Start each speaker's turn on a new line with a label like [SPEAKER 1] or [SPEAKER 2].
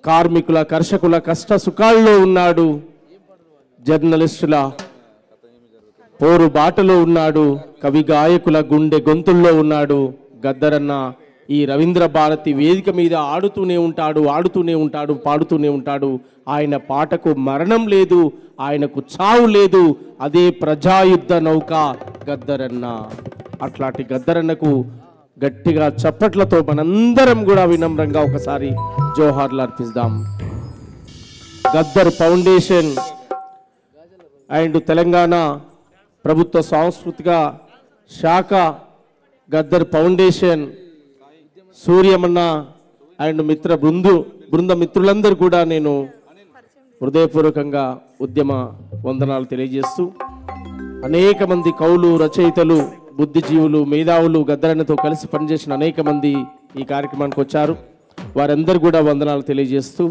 [SPEAKER 1] కార్మికుల కర్షకుల కష్ట సుఖాల్లో ఉన్నాడు, జర్నలిస్టుల పోరు బాటలో ఉన్నాడు, కవి గాయకుల గుండె గొంతుల్లో ఉన్నాడు. గద్దరన్న ఈ రవీంద్ర భారతి వేదిక మీద ఆడుతూనే ఉంటాడు, పాడుతూనే ఉంటాడు. ఆయన పాటకు మరణం లేదు, ఆయనకు చావు లేదు. అదే ప్రజాయుద్ధ నౌక గద్దరన్న. అట్లాంటి గద్దరన్నకు గట్టిగా చప్పట్లతో మనందరం కూడా వినమ్రంగా ఒకసారి జోహార్లు అర్పిస్తాం. గద్దర్ ఫౌండేషన్ అండ్ తెలంగాణ ప్రభుత్వ సాంస్కృతిక శాఖ, గద్దర్ ఫౌండేషన్, సూర్యమన్న అండ్ బృంద మిత్రులందరూ కూడా నేను హృదయపూర్వకంగా ఉద్యమ వందనాలు తెలియజేస్తూ, అనేక మంది కవులు, రచయితలు, బుద్ధిజీవులు, మేధావులు గద్దరన్నతో కలిసి పనిచేసిన అనేక మంది ఈ కార్యక్రమానికి వచ్చారు. వారందరూ కూడా వందనాలు తెలియజేస్తూ